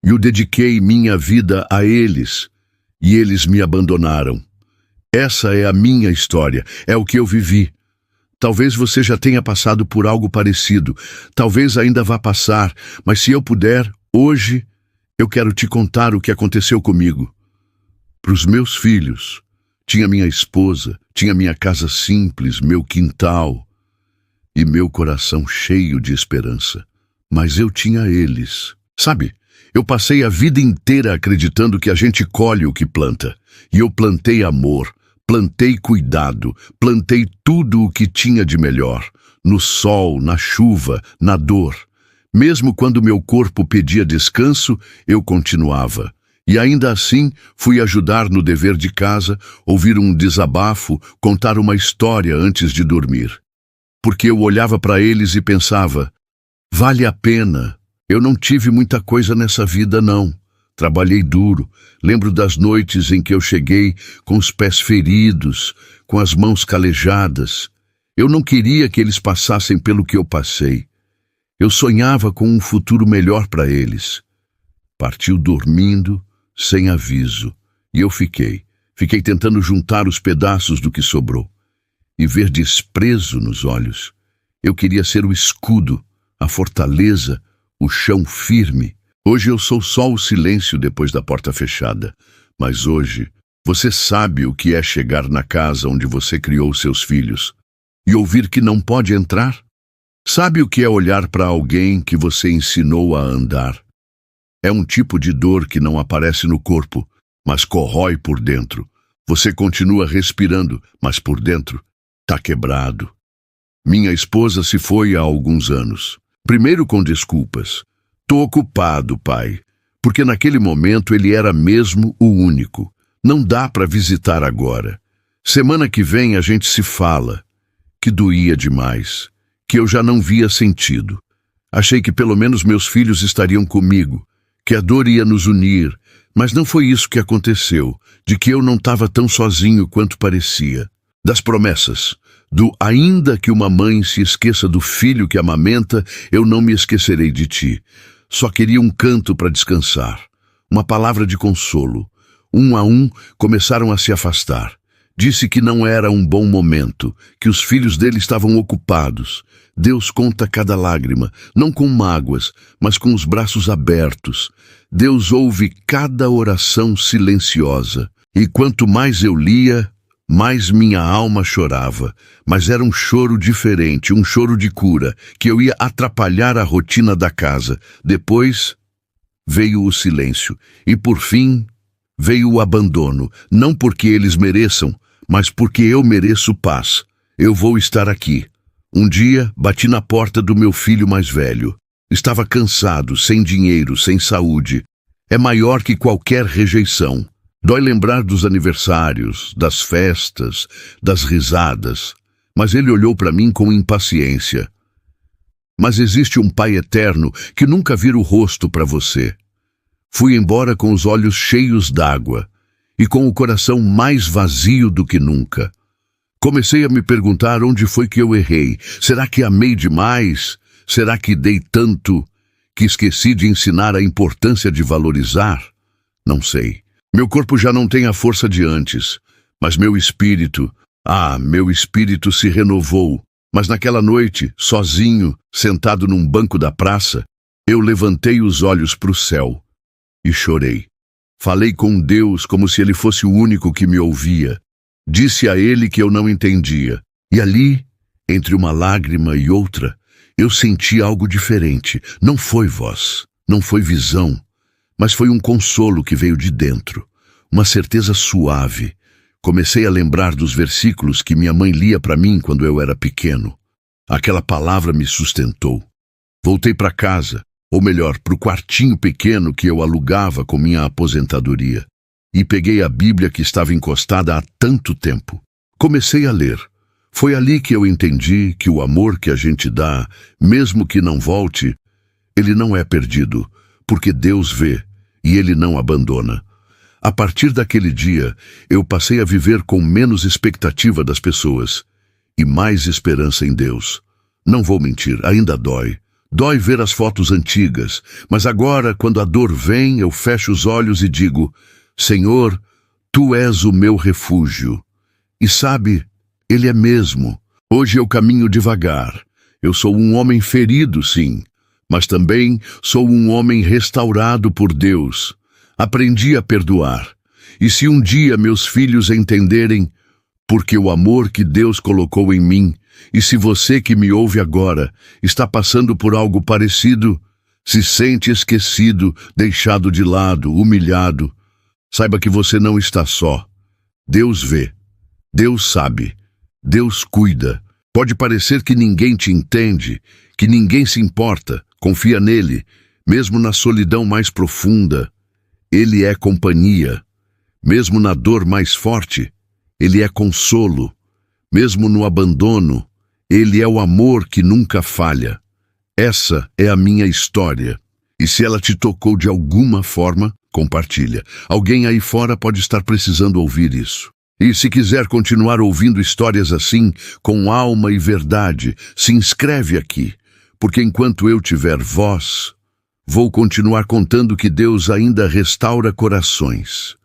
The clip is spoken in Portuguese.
e eu dediquei minha vida a eles, e eles me abandonaram. Essa é a minha história, é o que eu vivi. Talvez você já tenha passado por algo parecido, talvez ainda vá passar, mas se eu puder, hoje, eu quero te contar o que aconteceu comigo. Para os meus filhos, tinha minha esposa, tinha minha casa simples, meu quintal e meu coração cheio de esperança. Mas eu tinha eles. Sabe, eu passei a vida inteira acreditando que a gente colhe o que planta. E eu plantei amor, plantei cuidado, plantei tudo o que tinha de melhor. No sol, na chuva, na dor. Mesmo quando meu corpo pedia descanso, eu continuava. E ainda assim, fui ajudar no dever de casa, ouvir um desabafo, contar uma história antes de dormir. Porque eu olhava para eles e pensava, vale a pena. Eu não tive muita coisa nessa vida, não. Trabalhei duro. Lembro das noites em que eu cheguei com os pés feridos, com as mãos calejadas. Eu não queria que eles passassem pelo que eu passei. Eu sonhava com um futuro melhor para eles. Partiu dormindo, sem aviso, e eu fiquei tentando juntar os pedaços do que sobrou e ver desprezo nos olhos. Eu queria ser o escudo, a fortaleza, o chão firme. Hoje eu sou só o silêncio depois da porta fechada, mas hoje você sabe o que é chegar na casa onde você criou seus filhos e ouvir que não pode entrar? Sabe o que é olhar para alguém que você ensinou a andar? É um tipo de dor que não aparece no corpo, mas corrói por dentro. Você continua respirando, mas por dentro tá quebrado. Minha esposa se foi há alguns anos. Primeiro com desculpas. Tô ocupado, pai. Porque naquele momento ele era mesmo o único. Não dá para visitar agora. Semana que vem a gente se fala. Que doía demais. Que eu já não via sentido. Achei que pelo menos meus filhos estariam comigo. Que a dor ia nos unir, mas não foi isso que aconteceu, de que eu não estava tão sozinho quanto parecia. Das promessas, do ainda que uma mãe se esqueça do filho que amamenta, eu não me esquecerei de ti. Só queria um canto para descansar, uma palavra de consolo. Um a um começaram a se afastar. Disse que não era um bom momento, que os filhos dele estavam ocupados. Deus conta cada lágrima, não com mágoas, mas com os braços abertos. Deus ouve cada oração silenciosa. E quanto mais eu lia, mais minha alma chorava. Mas era um choro diferente, um choro de cura, que eu ia atrapalhar a rotina da casa. Depois veio o silêncio. E por fim veio o abandono, não porque eles mereçam, mas porque eu mereço paz. Eu vou estar aqui. Um dia, bati na porta do meu filho mais velho. Estava cansado, sem dinheiro, sem saúde. É maior que qualquer rejeição. Dói lembrar dos aniversários, das festas, das risadas. Mas ele olhou para mim com impaciência. Mas existe um Pai eterno que nunca vira o rosto para você. Fui embora com os olhos cheios d'água e com o coração mais vazio do que nunca. Comecei a me perguntar onde foi que eu errei. Será que amei demais? Será que dei tanto que esqueci de ensinar a importância de valorizar? Não sei. Meu corpo já não tem a força de antes, mas meu espírito se renovou. Mas naquela noite, sozinho, sentado num banco da praça, eu levantei os olhos para o céu e chorei. Falei com Deus como se Ele fosse o único que me ouvia. Disse a Ele que eu não entendia. E ali, entre uma lágrima e outra, eu senti algo diferente. Não foi voz, não foi visão, mas foi um consolo que veio de dentro. Uma certeza suave. Comecei a lembrar dos versículos que minha mãe lia para mim quando eu era pequeno. Aquela palavra me sustentou. Voltei para casa, ou melhor, para o quartinho pequeno que eu alugava com minha aposentadoria, e peguei a Bíblia que estava encostada há tanto tempo. Comecei a ler. Foi ali que eu entendi que o amor que a gente dá, mesmo que não volte, ele não é perdido, porque Deus vê e Ele não abandona. A partir daquele dia, eu passei a viver com menos expectativa das pessoas e mais esperança em Deus. Não vou mentir, ainda dói. Dói ver as fotos antigas, mas agora, quando a dor vem, eu fecho os olhos e digo: Senhor, Tu és o meu refúgio. E sabe, Ele é mesmo. Hoje eu caminho devagar. Eu sou um homem ferido, sim, mas também sou um homem restaurado por Deus. Aprendi a perdoar. E se um dia meus filhos entenderem, porque o amor que Deus colocou em mim, e se você que me ouve agora está passando por algo parecido, se sente esquecido, deixado de lado, humilhado, saiba que você não está só. Deus vê, Deus sabe, Deus cuida. Pode parecer que ninguém te entende, que ninguém se importa, confia nele, mesmo na solidão mais profunda. Ele é companhia. Mesmo na dor mais forte, Ele é consolo. Mesmo no abandono, Ele é o amor que nunca falha. Essa é a minha história. E se ela te tocou de alguma forma, compartilha. Alguém aí fora pode estar precisando ouvir isso. E se quiser continuar ouvindo histórias assim, com alma e verdade, se inscreve aqui, porque enquanto eu tiver voz, vou continuar contando que Deus ainda restaura corações.